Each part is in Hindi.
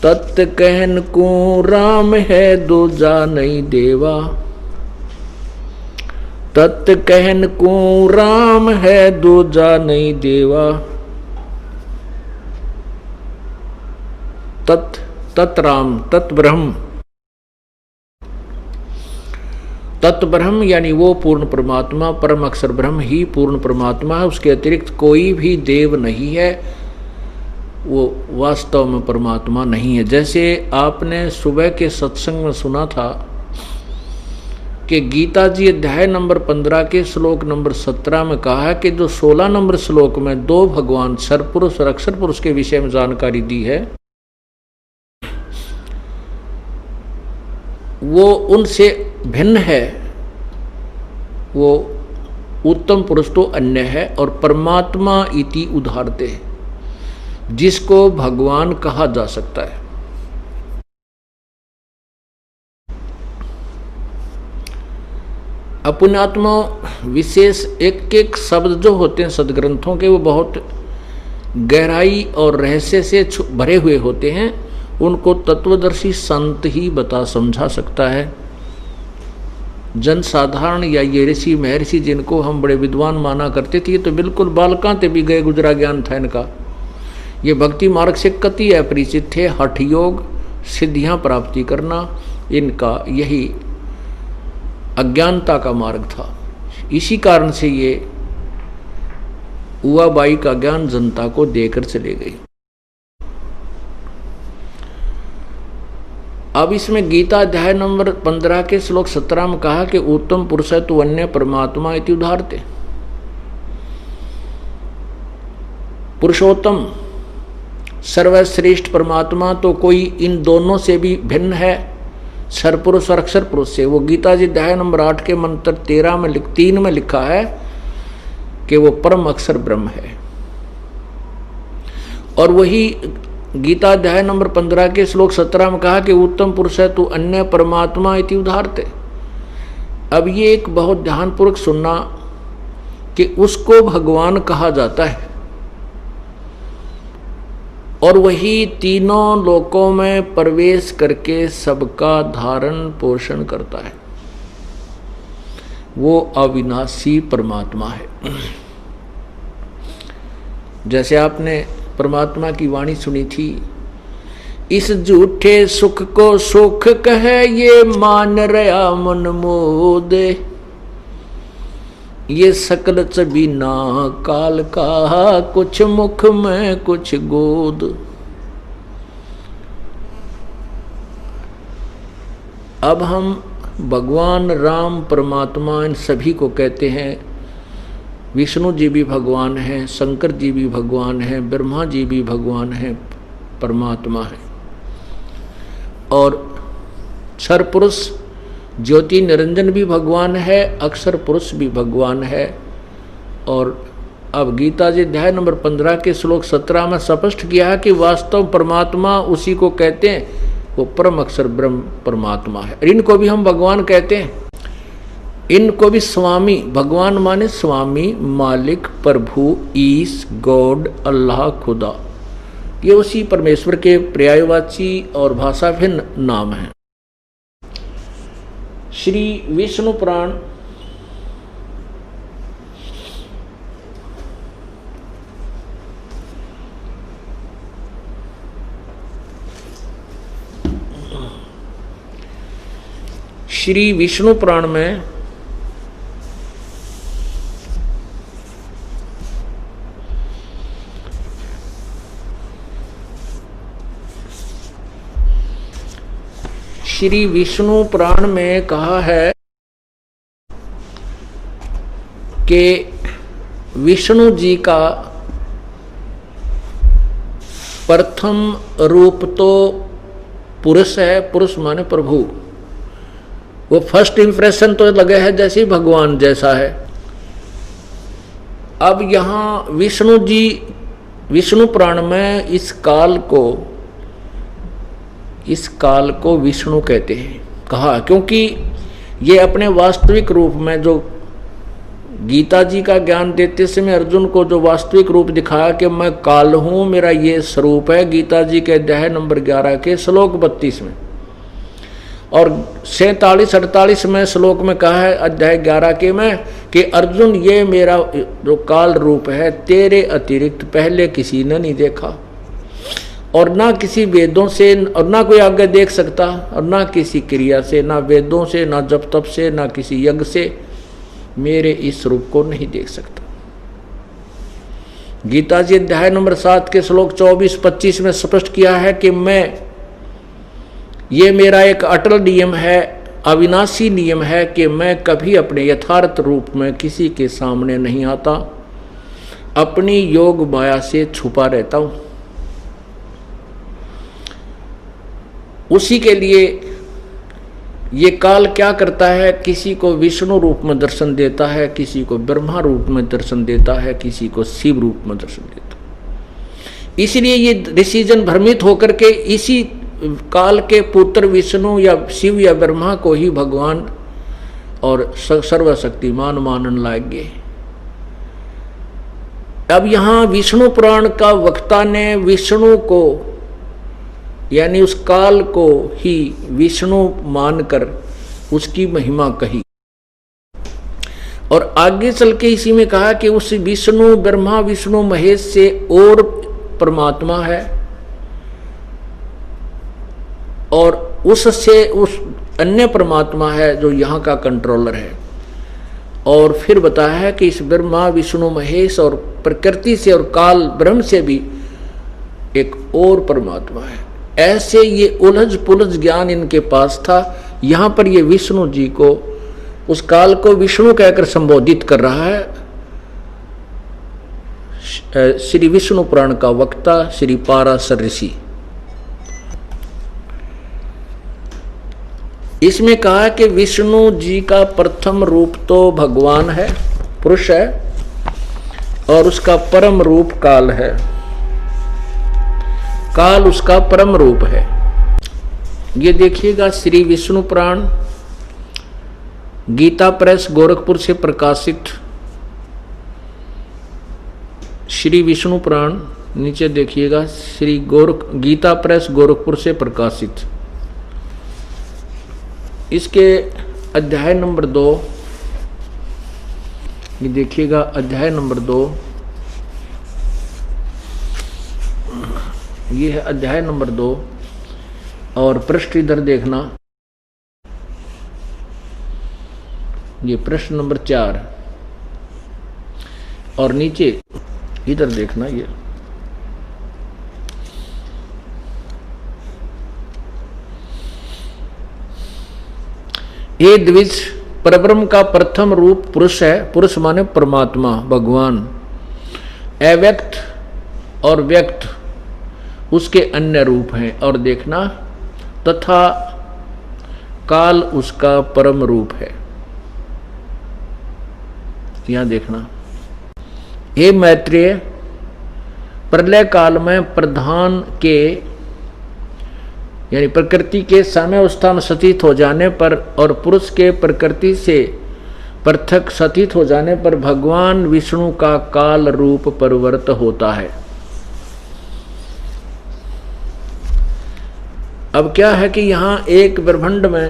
तत् कहन को राम है दूजा नहीं देवा, तत् कहन को राम है दूजा नहीं देवा। तत् तत् राम, तत् ब्रह्म, तत् ब्रह्म यानी वो पूर्ण परमात्मा, परम अक्षर ब्रह्म ही पूर्ण परमात्मा है, उसके अतिरिक्त कोई भी देव नहीं है, वो वास्तव में परमात्मा नहीं है। जैसे आपने सुबह के सत्संग में सुना था कि गीता जी अध्याय नंबर 15 के श्लोक नंबर 17 में कहा है कि जो 16 नंबर श्लोक में दो भगवान सरपुरुष और अक्षर पुरुष के विषय में जानकारी दी है, वो उनसे भिन्न है, वो उत्तम पुरुष तो अन्य है, और परमात्मा इति उदाहरते है, जिसको भगवान कहा जा सकता है। अपुण्यात्मा विशेष एक एक शब्द जो होते हैं सदग्रंथों के, वो बहुत गहराई और रहस्य से भरे हुए होते हैं। उनको तत्वदर्शी संत ही बता समझा सकता है। जन साधारण या ये ऋषि महर्षि जिनको हम बड़े विद्वान माना करते थे, तो बिल्कुल बालकां ते भी गए गुजरा ज्ञान था इनका। ये भक्ति मार्ग से कति अपरिचित थे। हठ योग, सिद्धियां प्राप्ति करना, इनका यही अज्ञानता का मार्ग था। इसी कारण से ये उवाबाई का ज्ञान जनता को देकर चले गई। अब इसमें गीता अध्याय नंबर 15 के श्लोक 17 में कहा कि उत्तम पुरुष है तो अन्य परमात्मा इति उदाहरते। पुरुषोत्तम सर्वश्रेष्ठ परमात्मा तो कोई इन दोनों से भी भिन्न है, सरपुरुष और अक्षर पुरुष से। वो गीता जी अध्याय नंबर 8 के मंत्र 3 में लिखा है कि वो परम अक्षर ब्रह्म है। और वही गीता अध्याय नंबर 15 के श्लोक 17 में कहा कि उत्तम पुरुष है तो अन्य परमात्मा इति उदाहरते। अब ये एक बहुत ध्यानपूर्वक सुनना कि उसको भगवान कहा जाता है, और वही तीनों लोकों में प्रवेश करके सबका धारण पोषण करता है। वो अविनाशी परमात्मा है। जैसे आपने परमात्मा की वाणी सुनी थी, इस झूठे सुख को सुख कहे ये मान रहा मन मोद, ये सकल चबीना काल का कुछ मुख में कुछ गोद। अब हम भगवान राम परमात्मा इन सभी को कहते हैं। विष्णु जी भी भगवान हैं, शंकर जी भी भगवान हैं, ब्रह्मा जी भी भगवान हैं, परमात्मा है। और क्षर पुरुष ज्योति निरंजन भी भगवान है, अक्षर पुरुष भी भगवान है। और अब गीता जी अध्याय नंबर 15 के श्लोक 17 में स्पष्ट किया है कि वास्तव परमात्मा उसी को कहते हैं, वो परम अक्षर ब्रह्म परमात्मा है। इनको भी हम भगवान कहते हैं। इनको भी स्वामी, भगवान माने स्वामी, मालिक, प्रभु, ईश, गॉड, अल्लाह, खुदा, ये उसी परमेश्वर के पर्यायवाची और भाषा भिन्न नाम हैं। श्री विष्णु पुराण में श्री विष्णु पुराण में कहा है कि विष्णु जी का प्रथम रूप तो पुरुष है, पुरुष माने प्रभु। वो फर्स्ट इंप्रेशन तो लगे है जैसे ही भगवान जैसा है। अब यहाँ विष्णु जी, विष्णु पुराण में इस काल को विष्णु कहते हैं, कहा, क्योंकि ये अपने वास्तविक रूप में जो गीता जी का ज्ञान देते समय अर्जुन को जो वास्तविक रूप दिखाया कि मैं काल हूं, मेरा ये स्वरूप है, गीता जी के अध्याय नंबर 11 के श्लोक 32 में, और 47-48 में श्लोक में कहा है अध्याय 11 के में कि अर्जुन ये मेरा जो काल रूप है तेरे अतिरिक्त पहले किसी ने नहीं देखा, और ना किसी वेदों से, और ना कोई आगे देख सकता, और ना किसी क्रिया से, ना वेदों से, ना जप तप से, ना किसी यज्ञ से मेरे इस रूप को नहीं देख सकता। गीता जी अध्याय नंबर 7 के श्लोक 24-25 में स्पष्ट किया है कि ये मेरा एक अटल नियम है, अविनाशी नियम है कि मैं कभी अपने यथार्थ रूप में किसी के सामने नहीं आता, अपनी योग माया से छुपा रहता हूं। उसी के लिए ये काल क्या करता है, किसी को विष्णु रूप में दर्शन देता है, किसी को ब्रह्मा रूप में दर्शन देता है, किसी को शिव रूप में दर्शन देता है। इसलिए ये डिसीजन भ्रमित होकर के इसी काल के पुत्र विष्णु या शिव या ब्रह्मा को ही भगवान और सर्वशक्तिमान मानने लगे। अब यहां विष्णु पुराण का वक्ता ने विष्णु को यानी उस काल को ही विष्णु मानकर उसकी महिमा कही, और आगे चल के इसी में कहा कि उस विष्णु ब्रह्मा विष्णु महेश से और परमात्मा है, और उससे उस अन्य परमात्मा है जो यहाँ का कंट्रोलर है। और फिर बताया है कि इस ब्रह्मा विष्णु महेश और प्रकृति से और काल ब्रह्म से भी एक और परमात्मा है। ऐसे ये उलझ पुलझ ज्ञान इनके पास था। यहाँ पर ये विष्णु जी को, उस काल को विष्णु कहकर संबोधित कर रहा है श्री विष्णु पुराण का वक्ता श्री पाराशर ऋषि। इसमें कहा कि विष्णु जी का प्रथम रूप तो भगवान है, पुरुष है, और उसका परम रूप काल है। काल उसका परम रूप है। ये देखिएगा श्री विष्णु पुराण गीता प्रेस गोरखपुर से प्रकाशित श्री विष्णु पुराण, नीचे देखिएगा श्री गीता प्रेस गोरखपुर से प्रकाशित, इसके अध्याय नंबर 2, ये देखिएगा अध्याय नंबर 2, ये है अध्याय नंबर 2, और पृष्ठ इधर देखना, ये प्रश्न नंबर 4, और नीचे इधर देखना ये द्विज परब्रह्म का प्रथम रूप पुरुष है। पुरुष माने परमात्मा भगवान, अव्यक्त और व्यक्त उसके अन्य रूप हैं। और देखना तथा काल उसका परम रूप है। यहां देखना, हे मैत्रेय, प्रलय काल में प्रधान के यानी प्रकृति के साम्यावस्था में स्थित हो जाने पर और पुरुष के प्रकृति से पृथक स्थित हो जाने पर भगवान विष्णु का काल रूप परिवर्त होता है। अब क्या है कि यहां एक ब्रह्मांड में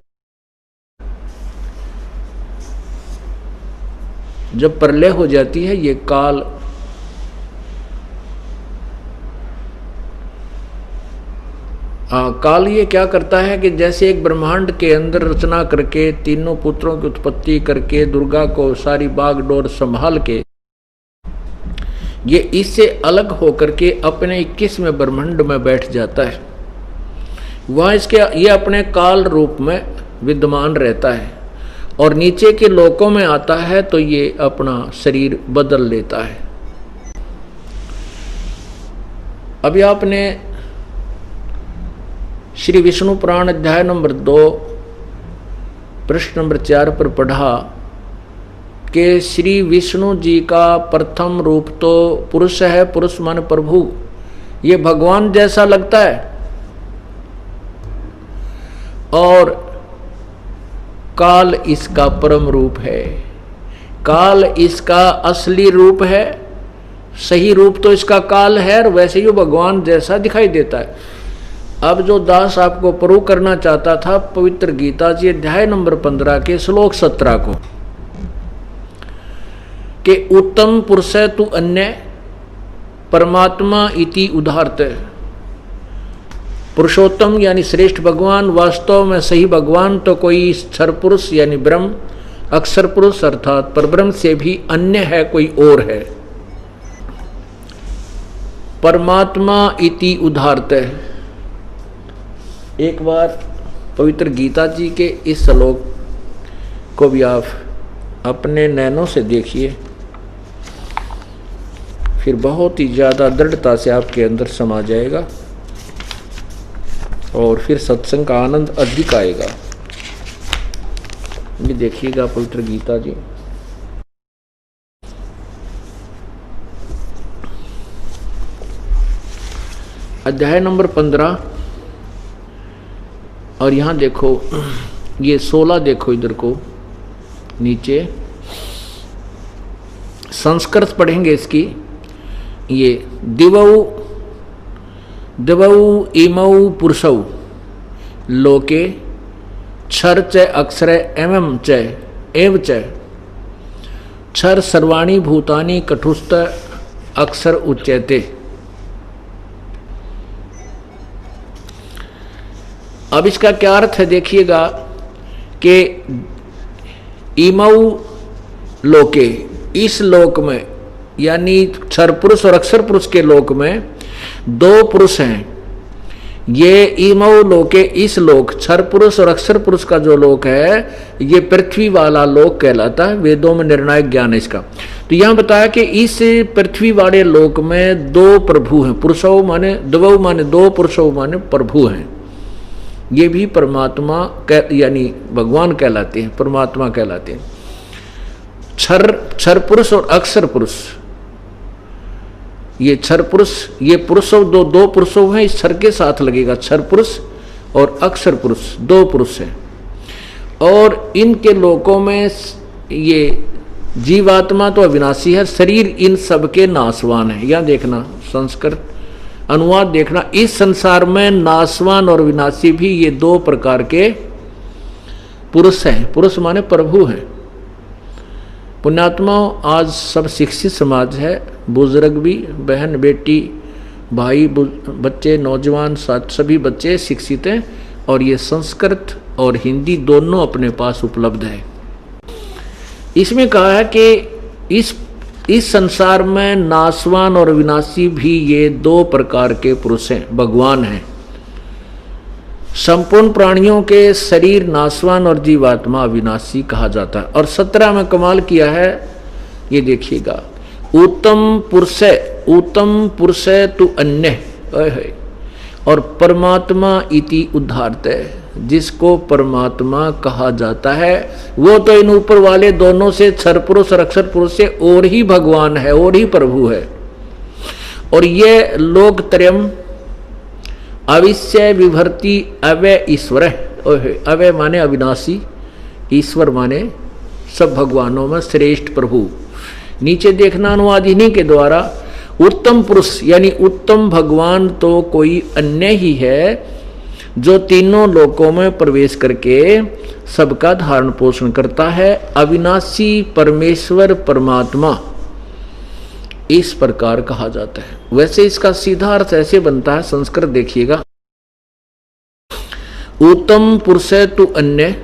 जब प्रलय हो जाती है, ये काल काल ये क्या करता है कि जैसे एक ब्रह्मांड के अंदर रचना करके तीनों पुत्रों की उत्पत्ति करके दुर्गा को सारी बागडोर संभाल के ये इससे अलग होकर के अपने 21वें ब्रह्मांड में बैठ जाता है। वह इसके ये अपने काल रूप में विद्यमान रहता है और नीचे के लोकों में आता है तो ये अपना शरीर बदल लेता है। अभी आपने श्री विष्णु पुराण अध्याय नंबर 2 प्रश्न नंबर 4 पर पढ़ा कि श्री विष्णु जी का प्रथम रूप तो पुरुष है, पुरुष मान प्रभु, ये भगवान जैसा लगता है और काल इसका परम रूप है। काल इसका असली रूप है, सही रूप तो इसका काल है, और वैसे ही भगवान जैसा दिखाई देता है। अब जो दास आपको प्रूव करना चाहता था पवित्र गीता जी अध्याय नंबर 15 के श्लोक 17 को, कि उत्तम पुरुष तु अन्य परमात्मा इति उदाहरत। पुरुषोत्तम यानी श्रेष्ठ भगवान, वास्तव में सही भगवान तो कोई क्षर पुरुष यानी ब्रह्म, अक्षर पुरुष अर्थात परब्रह्म से भी अन्य है, कोई और है। परमात्मा इति उदाहरत। एक बार पवित्र गीता जी के इस श्लोक को भी आप अपने नैनों से देखिए, फिर बहुत ही ज़्यादा दृढ़ता से आपके अंदर समा जाएगा और फिर सत्संग का आनंद अधिक आएगा। ये देखिएगा पवित्र गीता जी अध्याय नंबर 15, और यहाँ देखो ये 16 देखो इधर को नीचे, संस्कृत पढ़ेंगे इसकी। ये दिवौ दिवौ इमौ पुरुषौ लोके क्षर च अक्षर एवं च एव च क्षर सर्वाणि भूतानि कठुस्त अक्षर उच्यते। अब इसका क्या अर्थ है देखिएगा कि इमौ लोके, इस लोक में यानी क्षर पुरुष और अक्षर पुरुष के लोक में दो पुरुष हैं। ये इमौ लोके, इस लोक क्षर पुरुष और अक्षर पुरुष का जो लोक है ये पृथ्वी वाला लोक कहलाता है। वेदों में निर्णायक ज्ञान है इसका। तो यहां बताया कि इस पृथ्वी वाले लोक में दो प्रभु हैं। पुरुषों माने द्वौ माने दो, पुरुषों माने प्रभु हैं। ये भी परमात्मा यानी भगवान कहलाते हैं, परमात्मा कहलाते हैं। क्षर पुरुष और अक्षर पुरुष, ये क्षर पुरुष, ये पुरुषों दो पुरुषों हैं, इस क्षर के साथ लगेगा। क्षर पुरुष और अक्षर पुरुष दो पुरुष हैं, और इनके लोकों में ये जीवात्मा तो अविनाशी है, शरीर इन सबके नाशवान है। यह देखना संस्कृत अनुवाद देखना, इस संसार में नाशवान और विनाशी भी ये दो प्रकार के पुरुष हैं। पुरुष माने प्रभु हैं। पुण्यात्माओं, आज सब शिक्षित समाज है, बुजुर्ग भी, बहन बेटी भाई बच्चे नौजवान सभी बच्चे शिक्षित हैं, और ये संस्कृत और हिंदी दोनों अपने पास उपलब्ध है। इसमें कहा है कि इस संसार में नाशवान और विनाशी भी ये दो प्रकार के पुरुष हैं, भगवान हैं। संपूर्ण प्राणियों के शरीर नाशवान और जीवात्मा अविनाशी कहा जाता है। और 17 में कमाल किया है, ये देखिएगा, उत्तम पुरुष तु अन्य, और परमात्मा इति उद्धारते, जिसको परमात्मा कहा जाता है वो तो इन ऊपर वाले दोनों से, क्षर पुरुष और अक्षर पुरुष से और ही भगवान है, और ही प्रभु है। और ये लोकत्रयम् अविश्य विभर्ति अव्यय ईश्वर है। अव्यय माने अविनाशी, ईश्वर माने सब भगवानों में श्रेष्ठ प्रभु। नीचे देखना अनुवाद इन्हीं के द्वारा, उत्तम पुरुष यानी उत्तम भगवान तो कोई अन्य ही है, जो तीनों लोकों में प्रवेश करके सबका धारण पोषण करता है। अविनाशी परमेश्वर परमात्मा इस प्रकार कहा जाता है। वैसे इसका सीधा अर्थ ऐसे बनता है, संस्कृत देखिएगा, उत्तम पुरुष तु अन्य,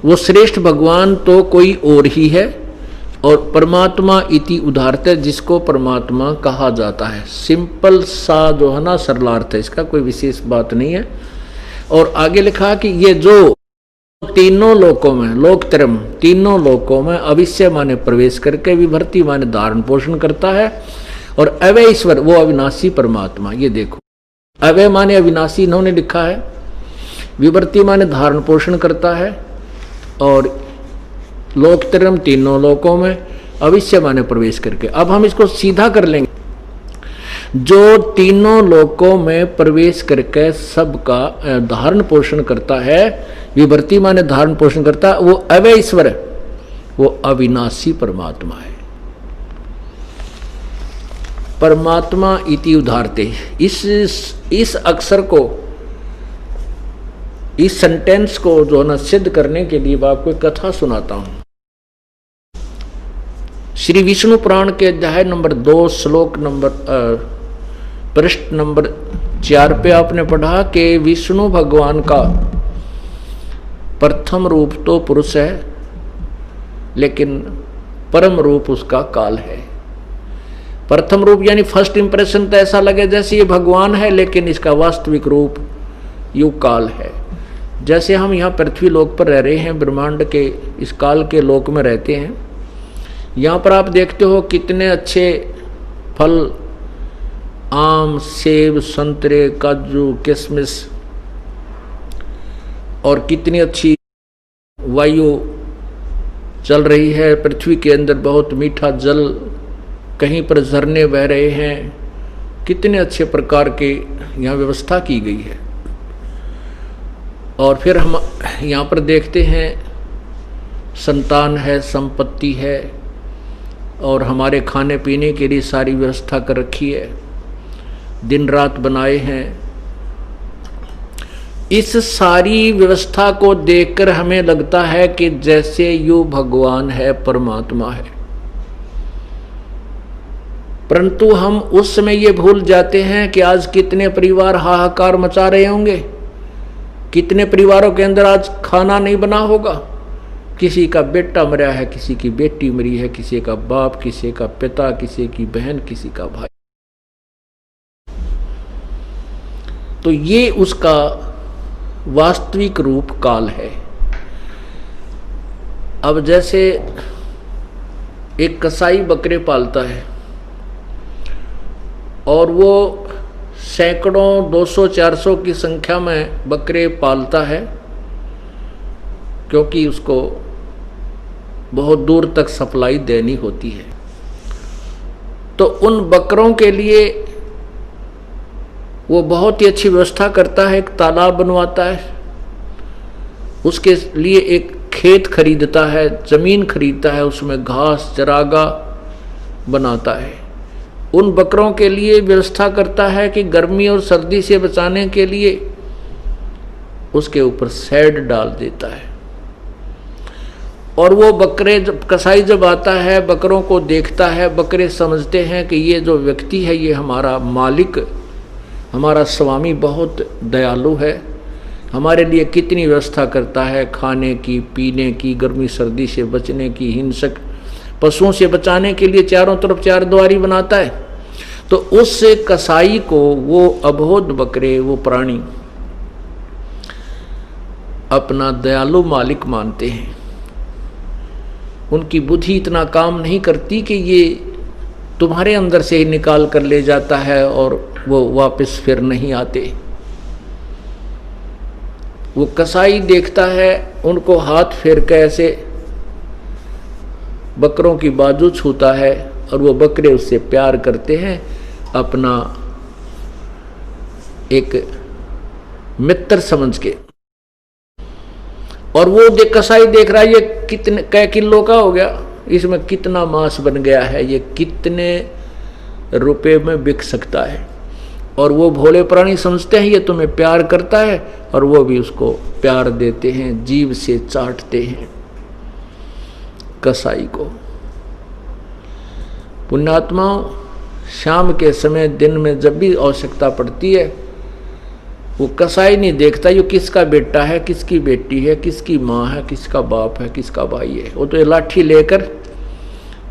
वो श्रेष्ठ भगवान तो कोई और ही है, और परमात्मा इति उदाहरत, जिसको परमात्मा कहा जाता है। सिंपल सा जो है ना सरलार्थ है इसका, कोई विशेष बात नहीं है। और आगे लिखा कि ये जो तीनों लोकों में, लोकत्रयम् तीनों लोकों में अविश्य माने प्रवेश करके, विभर्ति माने धारण पोषण करता है, और अव्यय ईश्वर वो अविनाशी परमात्मा। ये देखो, अव्यय माने अविनाशी इन्होंने लिखा है, विभर्ति माने धारण पोषण करता है, और लोकत्रयम् तीनों लोकों में अविश्य माने प्रवेश करके। अब हम इसको सीधा कर लेंगे, जो तीनों लोकों में प्रवेश करके सबका धारण पोषण करता है, विभर्ति माने धारण पोषण करता है, वो अव्यय ईश्वर है। वो अविनाशी परमात्मा है। परमात्मा इति उदाहरते, इस अक्षर को, इस सेंटेंस को जो है सिद्ध करने के लिए मैं आपको एक कथा सुनाता हूं। श्री विष्णु पुराण के अध्याय नंबर 2 श्लोक नंबर पृष्ठ नंबर 4 पे आपने पढ़ा कि विष्णु भगवान का प्रथम रूप तो पुरुष है, लेकिन परम रूप उसका काल है। प्रथम रूप यानी फर्स्ट इंप्रेशन तो ऐसा लगे जैसे ये भगवान है, लेकिन इसका वास्तविक रूप युग काल है। जैसे हम यहाँ पृथ्वी लोक पर रह रहे हैं, ब्रह्मांड के इस काल के लोक में रहते हैं। यहाँ पर आप देखते हो कितने अच्छे फल, आम, सेब, संतरे, काजू, किशमिश, और कितनी अच्छी वायु चल रही है। पृथ्वी के अंदर बहुत मीठा जल, कहीं पर झरने बह रहे हैं। कितने अच्छे प्रकार के यहाँ व्यवस्था की गई है। और फिर हम यहाँ पर देखते हैं संतान है, संपत्ति है, और हमारे खाने पीने के लिए सारी व्यवस्था कर रखी है, दिन रात बनाए हैं। इस सारी व्यवस्था को देखकर हमें लगता है कि जैसे यू भगवान है, परमात्मा है। परंतु हम उस समय ये भूल जाते हैं कि आज कितने परिवार हाहाकार मचा रहे होंगे, कितने परिवारों के अंदर आज खाना नहीं बना होगा। किसी का बेटा मरा है, किसी की बेटी मरी है, किसी का बाप, किसी का पिता, किसी की बहन, किसी का भाई। तो ये उसका वास्तविक रूप काल है। अब जैसे एक कसाई बकरे पालता है और वो सैकड़ों, 200-400 की संख्या में बकरे पालता है, क्योंकि उसको बहुत दूर तक सप्लाई देनी होती है। तो उन बकरों के लिए वो बहुत ही अच्छी व्यवस्था करता है। एक तालाब बनवाता है, उसके लिए एक खेत खरीदता है, जमीन खरीदता है, उसमें घास चरागा बनाता है। उन बकरों के लिए व्यवस्था करता है कि गर्मी और सर्दी से बचाने के लिए उसके ऊपर शेड डाल देता है। और वो बकरे कसाई जब आता है, बकरों को देखता है, बकरे समझते हैं कि ये जो व्यक्ति है ये हमारा मालिक, हमारा स्वामी बहुत दयालु है, हमारे लिए कितनी व्यवस्था करता है, खाने की, पीने की, गर्मी सर्दी से बचने की, हिंसक पशुओं से बचाने के लिए चारों तरफ चार द्वारी बनाता है। तो उस कसाई को वो अबोध बकरे, वो प्राणी अपना दयालु मालिक मानते हैं। उनकी बुद्धि इतना काम नहीं करती कि ये तुम्हारे अंदर से ही निकाल कर ले जाता है और वो वापस फिर नहीं आते। वो कसाई देखता है, उनको हाथ फेर के ऐसे बकरों की बाजू छूता है और वो बकरे उससे प्यार करते हैं, अपना एक मित्र समझ के। और वो कसाई देख रहा है ये कितने कै किलो का हो गया, इसमें कितना मांस बन गया है, ये कितने रुपए में बिक सकता है। और वो भोले प्राणी समझते हैं ये तुम्हें प्यार करता है, और वो भी उसको प्यार देते हैं, जीभ से चाटते हैं कसाई को। पुण्यात्माओं, शाम के समय, दिन में जब भी आवश्यकता पड़ती है, वो कसाई नहीं देखता ये किसका बेटा है, किसकी बेटी है, किसकी माँ है, किसका बाप है, किसका भाई है। वो तो ये लाठी लेकर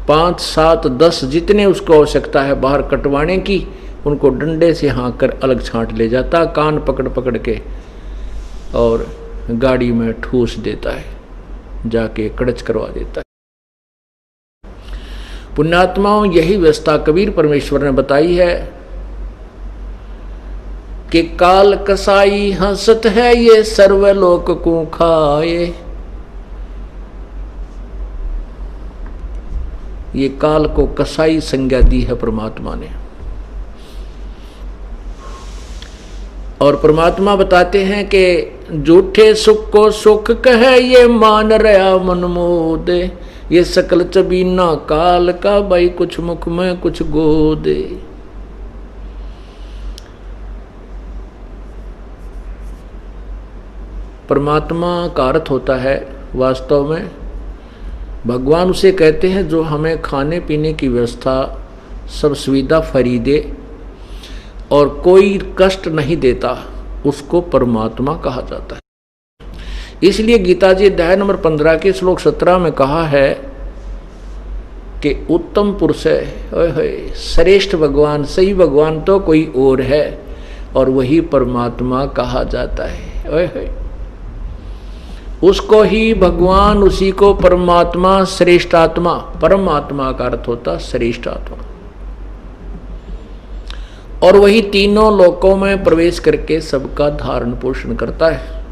5, 7, 10 जितने उसको आवश्यकता है बाहर कटवाने की, उनको डंडे से हाँक कर अलग छांट ले जाता, कान पकड़ पकड़ के, और गाड़ी में ठूस देता है, जाके कड़च करवा देता है। पुण्यात्माओं, यही व्यवस्था कबीर परमेश्वर ने बताई है कि काल कसाई हंसत है ये सर्वलोक को खाए। ये काल को कसाई संज्ञा दी है परमात्मा ने। और परमात्मा बताते हैं कि झूठे सुख को सुख कहे ये मान रहा मन मोद, ये सकल चबीना काल का भाई कुछ मुख में कुछ गोद। परमात्मा का अर्थ होता है वास्तव में भगवान उसे कहते हैं जो हमें खाने पीने की व्यवस्था सब सुविधा फ्री दे और कोई कष्ट नहीं देता, उसको परमात्मा कहा जाता है। इसलिए गीता जी अध्याय नंबर 15 के श्लोक 17 में कहा है कि उत्तम पुरुष है, श्रेष्ठ भगवान, सही भगवान तो कोई और है और वही परमात्मा कहा जाता है। उसको ही भगवान, उसी को परमात्मा, श्रेष्ठ आत्मा, परमात्मा का अर्थ होता श्रेष्ठ आत्मा, और वही तीनों लोकों में प्रवेश करके सबका धारण पोषण करता है।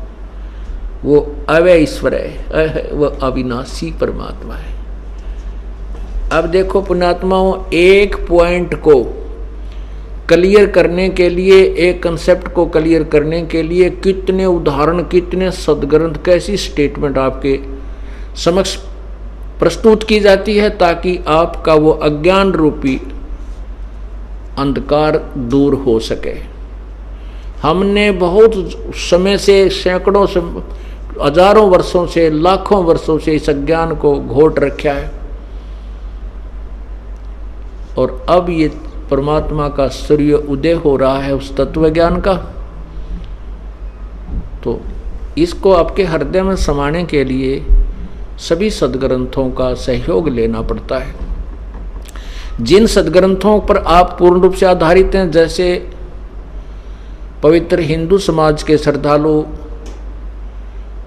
वो अव्यय ईश्वर है, वो अविनाशी परमात्मा है। अब देखो पुण्यात्माओं, एक पॉइंट को क्लियर करने के लिए, एक कंसेप्ट को क्लियर करने के लिए कितने उदाहरण, कितने सदग्रंथ, कैसी स्टेटमेंट आपके समक्ष प्रस्तुत की जाती है ताकि आपका वो अज्ञान रूपी अंधकार दूर हो सके। हमने बहुत समय से, सैकड़ों से, हजारों वर्षों से, लाखों वर्षों से इस अज्ञान को घोट रखा है और अब ये परमात्मा का सूर्य उदय हो रहा है उस तत्व ज्ञान का। तो इसको आपके हृदय में समाने के लिए सभी सदग्रंथों का सहयोग लेना पड़ता है। जिन सदग्रंथों पर आप पूर्ण रूप से आधारित हैं, जैसे पवित्र हिंदू समाज के श्रद्धालु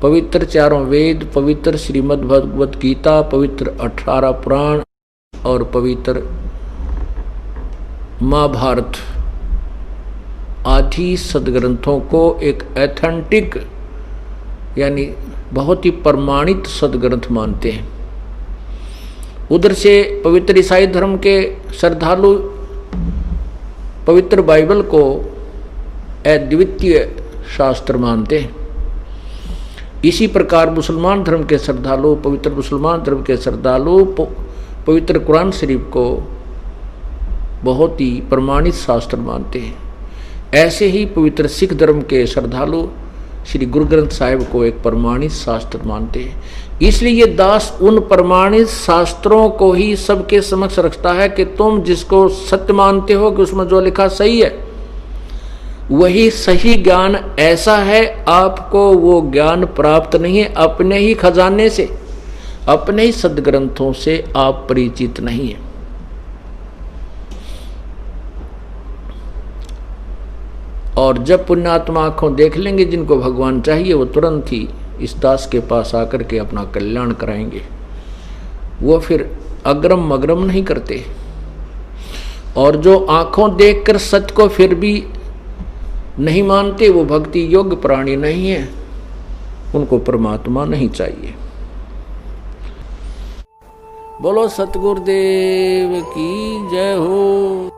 पवित्र चारों वेद, पवित्र श्रीमद् भगवत गीता, पवित्र 18 पुराण और पवित्र महाभारत आदि सदग्रंथों को एक एथेंटिक यानी बहुत ही प्रमाणित सदग्रंथ मानते हैं। उधर से पवित्र ईसाई धर्म के श्रद्धालु पवित्र बाइबल को अद्वितीय शास्त्र मानते हैं। इसी प्रकार मुसलमान धर्म के श्रद्धालु, पवित्र मुसलमान धर्म के श्रद्धालु पवित्र कुरान शरीफ को बहुत ही प्रमाणित शास्त्र मानते हैं। ऐसे ही पवित्र सिख धर्म के श्रद्धालु श्री गुरु ग्रंथ साहिब को एक प्रमाणित शास्त्र मानते हैं। इसलिए ये दास उन प्रमाणित शास्त्रों को ही सबके समक्ष रखता है कि तुम जिसको सत्य मानते हो कि उसमें जो लिखा सही है, वही सही ज्ञान ऐसा है, आपको वो ज्ञान प्राप्त नहीं है अपने ही खजाने से, अपने ही सदग्रंथों से आप परिचित नहीं है। और जब पुण्यात्मा आंखों देख लेंगे जिनको भगवान चाहिए, वो तुरंत ही इस दास के पास आकर के अपना कल्याण कराएंगे। वो फिर अग्रम मग्रम नहीं करते। और जो आंखों देखकर सत्य को फिर भी नहीं मानते, वो भक्ति योग्य प्राणी नहीं है, उनको परमात्मा नहीं चाहिए। बोलो सतगुरुदेव की जय हो।